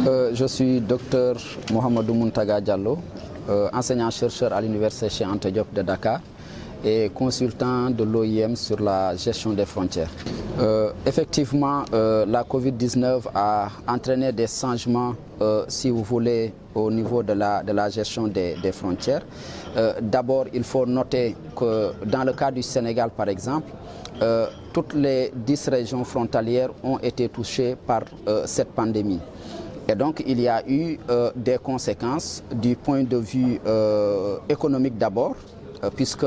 Je suis docteur Mohamedou Muntaga Diallo, enseignant-chercheur à l'Université Cheikh Anta Diop de Dakar et consultant de l'OIM sur la gestion des frontières. Effectivement, la Covid-19 a entraîné des changements, si vous voulez, au niveau de la gestion des frontières. D'abord, il faut noter que dans le cas du Sénégal, par exemple, toutes les 10 régions frontalières ont été touchées par cette pandémie. Et donc, il y a eu des conséquences du point de vue économique d'abord, puisque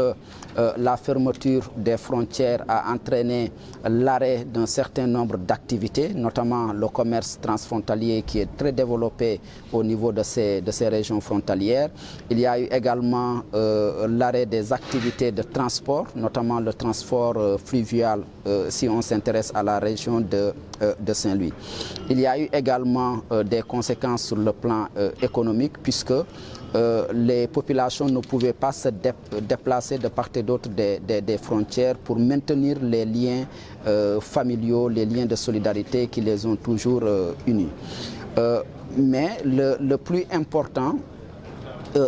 la fermeture des frontières a entraîné l'arrêt d'un certain nombre d'activités, notamment le commerce transfrontalier qui est très développé au niveau de ces régions frontalières. Il y a eu également l'arrêt des activités de transport, notamment le transport fluvial, si on s'intéresse à la région de Saint-Louis. Il y a eu également des conséquences sur le plan économique, puisque les populations ne pouvaient pas se déplacer de part et d'autre des frontières pour maintenir les liens familiaux, les liens de solidarité qui les ont toujours unis. Mais le plus important,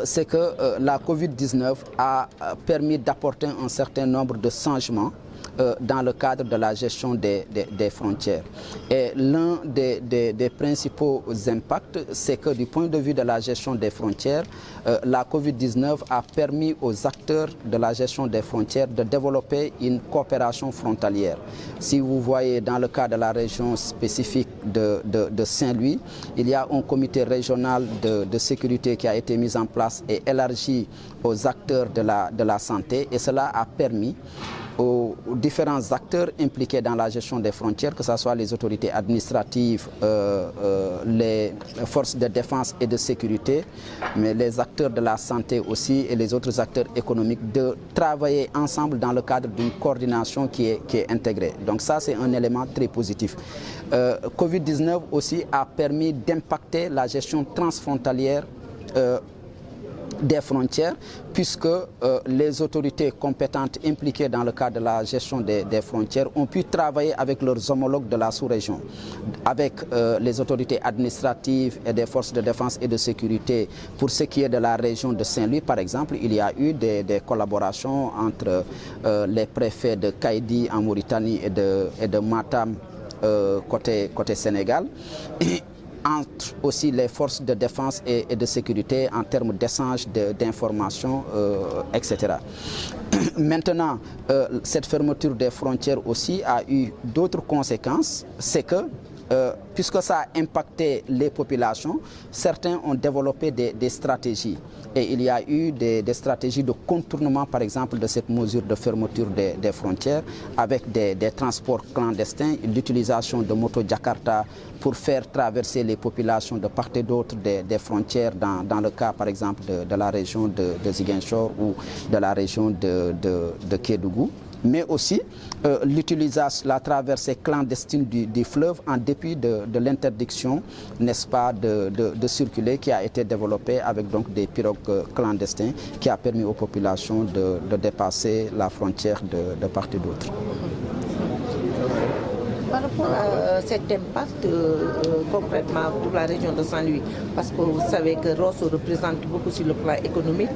c'est que la Covid-19 a permis d'apporter un certain nombre de changements dans le cadre de la gestion des frontières. Et l'un des principaux impacts, c'est que du point de vue de la gestion des frontières, la Covid-19 a permis aux acteurs de la gestion des frontières de développer une coopération frontalière. Si vous voyez dans le cas de la région spécifique de Saint-Louis, il y a un comité régional de sécurité qui a été mis en place et élargi aux acteurs de la santé, et cela a permis aux différents acteurs impliqués dans la gestion des frontières, que ce soit les autorités administratives, les forces de défense et de sécurité, mais les acteurs de la santé aussi et les autres acteurs économiques, de travailler ensemble dans le cadre d'une coordination qui est intégrée. Donc ça, c'est un élément très positif. Covid-19 aussi a permis d'impacter la gestion transfrontalière des frontières, puisque les autorités compétentes impliquées dans le cadre de la gestion des frontières ont pu travailler avec leurs homologues de la sous-région, avec les autorités administratives et des forces de défense et de sécurité. Pour ce qui est de la région de Saint-Louis, par exemple, il y a eu des collaborations entre les préfets de Kaïdi en Mauritanie et de Matam côté Sénégal, entre aussi les forces de défense et de sécurité en termes d'échange d'informations, etc. Maintenant, cette fermeture des frontières aussi a eu d'autres conséquences. C'est que, puisque ça a impacté les populations, certains ont développé des stratégies. Et il y a eu des stratégies de contournement, par exemple, de cette mesure de fermeture des frontières, avec des transports clandestins, l'utilisation de motos Jakarta pour faire traverser les populations de part et d'autre des frontières, dans le cas, par exemple, de la région de Ziguinchor ou de la région de Kédougou. Mais aussi l'utilisation, la traversée clandestine du fleuve en dépit de l'interdiction, n'est-ce pas, de circuler, qui a été développée avec donc des pirogues clandestins, qui a permis aux populations de dépasser la frontière de part et d'autre. Par rapport à cet impact concrètement pour la région de Saint-Louis, parce que vous savez que Rosso représente beaucoup sur le plan économique,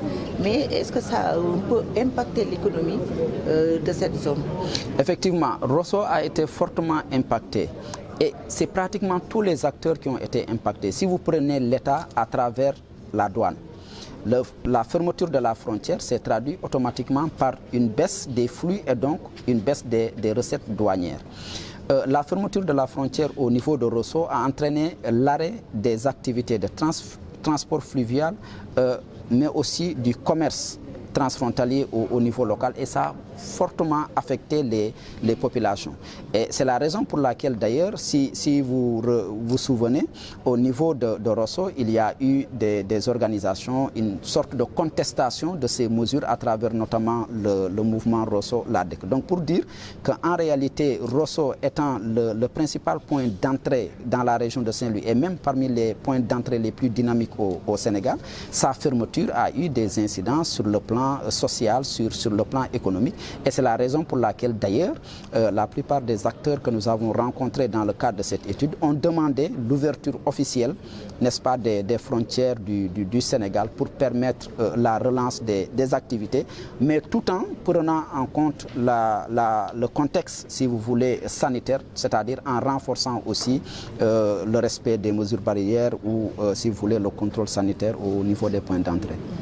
mais est-ce que ça peut impacter l'économie de cette zone? Effectivement, Rosso a été fortement impacté. Et c'est pratiquement tous les acteurs qui ont été impactés. Si vous prenez l'État à travers la douane, la fermeture de la frontière s'est traduite automatiquement par une baisse des flux et donc une baisse des recettes douanières. La fermeture de la frontière au niveau de Rosso a entraîné l'arrêt des activités de transport fluvial, mais aussi du commerce transfrontalier au niveau local, et ça a fortement affecté les populations. Et c'est la raison pour laquelle d'ailleurs, si vous vous souvenez, au niveau de Rosso, il y a eu des organisations, une sorte de contestation de ces mesures à travers notamment le mouvement Rosso-Ladec. Donc pour dire qu'en réalité, Rosso étant le principal point d'entrée dans la région de Saint-Louis et même parmi les points d'entrée les plus dynamiques au Sénégal, sa fermeture a eu des incidences sur le plan plan social, sur le plan économique. Et c'est la raison pour laquelle d'ailleurs la plupart des acteurs que nous avons rencontrés dans le cadre de cette étude ont demandé l'ouverture officielle, n'est-ce pas, des frontières du Sénégal pour permettre la relance des activités, mais tout en prenant en compte le contexte, si vous voulez, sanitaire, c'est-à-dire en renforçant aussi le respect des mesures barrières ou, si vous voulez, le contrôle sanitaire au niveau des points d'entrée.